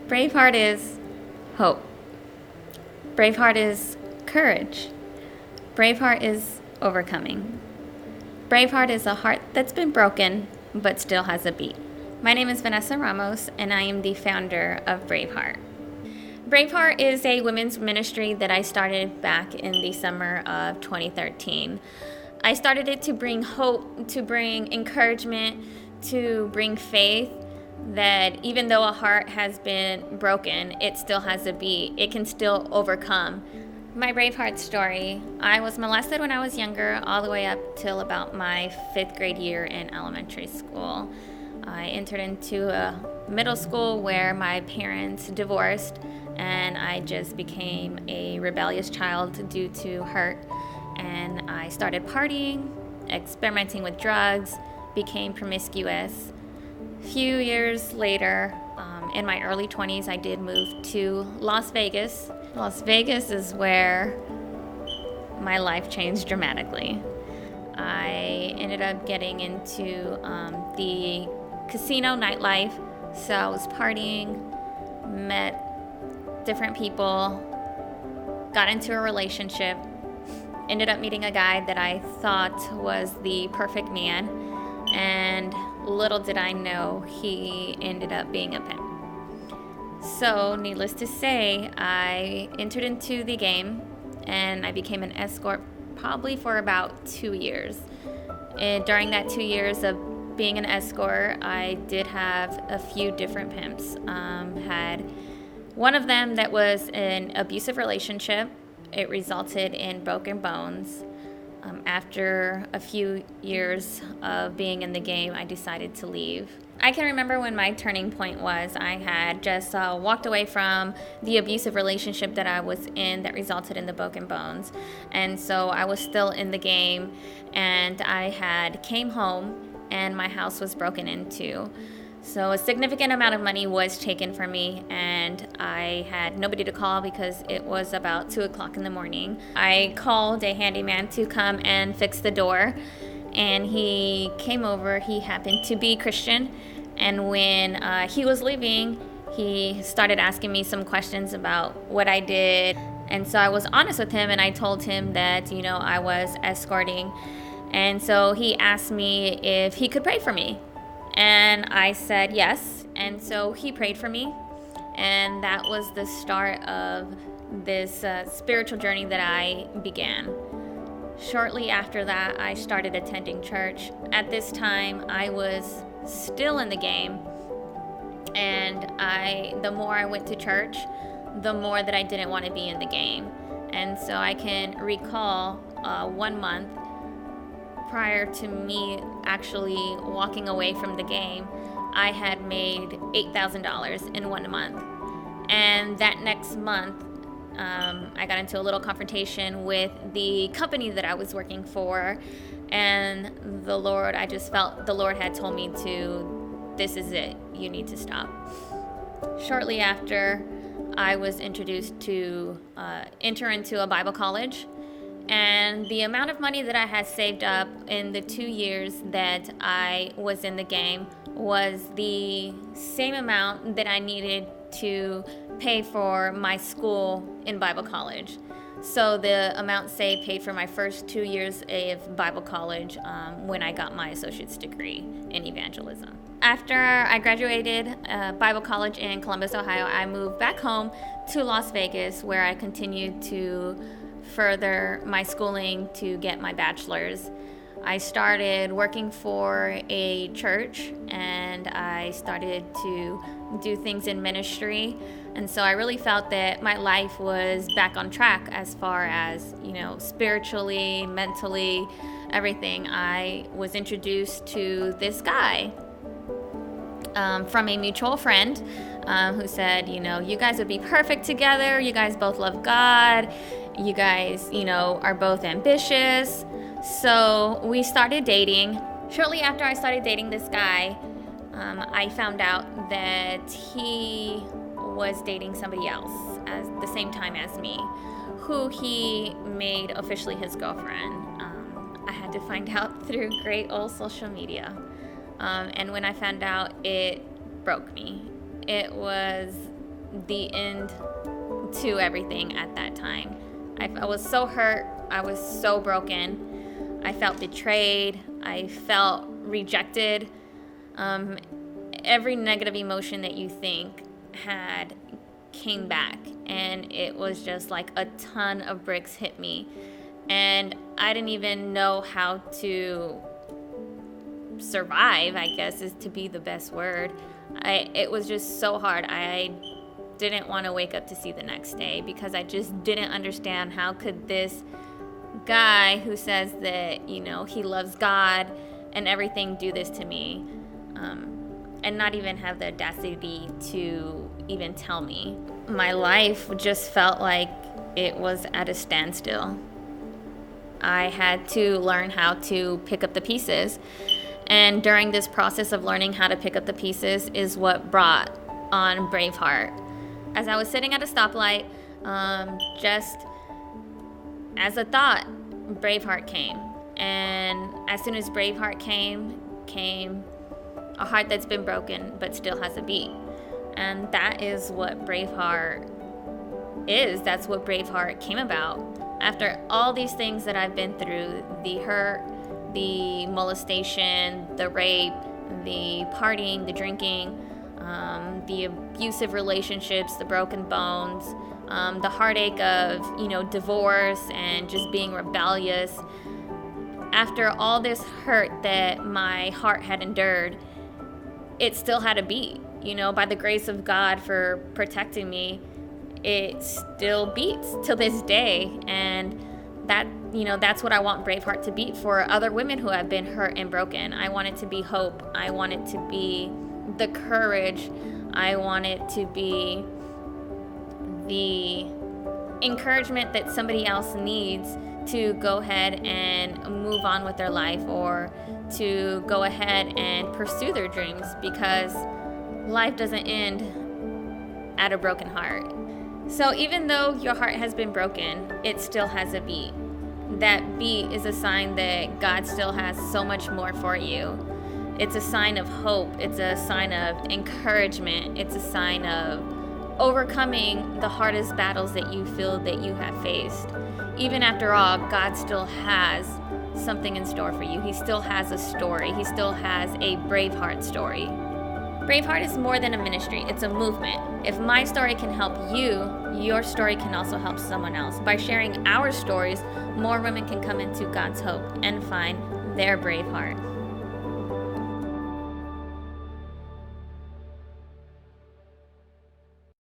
Braveheart is hope. Braveheart is courage. Braveheart is overcoming. Braveheart is a heart that's been broken but still has a beat. My name is Vanessa Ramos, and I am the founder of Braveheart. Braveheart is a women's ministry that I started back in the summer of 2013. I started it to bring hope, to bring encouragement, to bring faith that even though a heart has been broken, it still has a beat. It can still overcome. My Braveheart story: I was molested when I was younger, all the way up till about my 5th grade year in elementary school. I entered into a middle school where my parents divorced, and I just became a rebellious child due to hurt. And I started partying, experimenting with drugs, became promiscuous. Few years later, in my early 20s, I did move to Las Vegas. Las Vegas is where my life changed dramatically. I ended up getting into the casino nightlife, so I was partying, met different people, got into a relationship, ended up meeting a guy that I thought was the perfect man, and little did I know he ended up being a pimp. So, needless to say, I entered into the game and I became an escort probably for about 2 years. And during that 2 years of being an escort, I did have a few different pimps. Had one of them that was an abusive relationship. It resulted in broken bones. After a few years of being in the game, I decided to leave. I can remember when my turning point was. I had just walked away from the abusive relationship that I was in that resulted in the broken bones. And so I was still in the game, and I had came home and my house was broken into. So a significant amount of money was taken from me, and I had nobody to call because it was about 2 o'clock in the morning. I called a handyman to come and fix the door, and he came over. He happened to be Christian, and when he was leaving, he started asking me some questions about what I did. And so I was honest with him, and I told him that, I was escorting. And so he asked me if he could pray for me. And I said yes, and so he prayed for me, and that was the start of this spiritual journey that I began. Shortly after that, I started attending church. At this time, I was still in the game, and the more I went to church, the more that I didn't want to be in the game. And so I can recall 1 month prior to me actually walking away from the game, I had made $8,000 in 1 month. And that next month, I got into a little confrontation with the company that I was working for. And I just felt the Lord had told me this is it, you need to stop. Shortly after, I was introduced to enter into a Bible college. And the amount of money that I had saved up in the 2 years that I was in the game was the same amount that I needed to pay for my school in Bible college. So the amount saved paid for my first 2 years of Bible college when I got my associate's degree in evangelism. After I graduated Bible college in Columbus, Ohio, I moved back home to Las Vegas, where I continued to further my schooling to get my bachelor's. I started working for a church, and I started to do things in ministry. And so I really felt that my life was back on track as far as, spiritually, mentally, everything. I was introduced to this guy from a mutual friend who said, you guys would be perfect together. You guys both love God. You guys, are both ambitious. So we started dating. Shortly after I started dating this guy, I found out that he was dating somebody else at the same time as me, who he made officially his girlfriend. I had to find out through great old social media. And when I found out, it broke me. It was the end to everything at that time. I was so hurt. I was so broken. I felt betrayed. I felt rejected. Every negative emotion that you think had came back, and it was just like a ton of bricks hit me, and I didn't even know how to survive, I guess is to be the best word. It was just so hard. I didn't want to wake up to see the next day, because I just didn't understand how could this guy who says that, you know, he loves God and everything do this to me, and not even have the audacity to even tell me. My life just felt like it was at a standstill. I had to learn how to pick up the pieces. And during this process of learning how to pick up the pieces is what brought on Braveheart. As I was sitting at a stoplight, just as a thought, Braveheart came. And as soon as Braveheart came a heart that's been broken but still has a beat. And that is what Braveheart is. That's what Braveheart came about. After all these things that I've been through, the hurt, the molestation, the rape, the partying, the drinking, the abusive relationships, the broken bones, the heartache of, you know, divorce and just being rebellious. After all this hurt that my heart had endured, it still had a beat. You know, by the grace of God for protecting me, it still beats till this day. And that, you know, that's what I want Braveheart to be for other women who have been hurt and broken. I want it to be hope. I want it to be the courage. I want it to be the encouragement that somebody else needs to go ahead and move on with their life, or to go ahead and pursue their dreams, because life doesn't end at a broken heart. So even though your heart has been broken, it still has a beat. That beat is a sign that God still has so much more for you. It's a sign of hope. It's a sign of encouragement. It's a sign of overcoming the hardest battles that you feel that you have faced. Even after all, God still has something in store for you. He still has a story. He still has a Braveheart story. Braveheart is more than a ministry. It's a movement. If my story can help you, your story can also help someone else. By sharing our stories, more women can come into God's hope and find their Braveheart.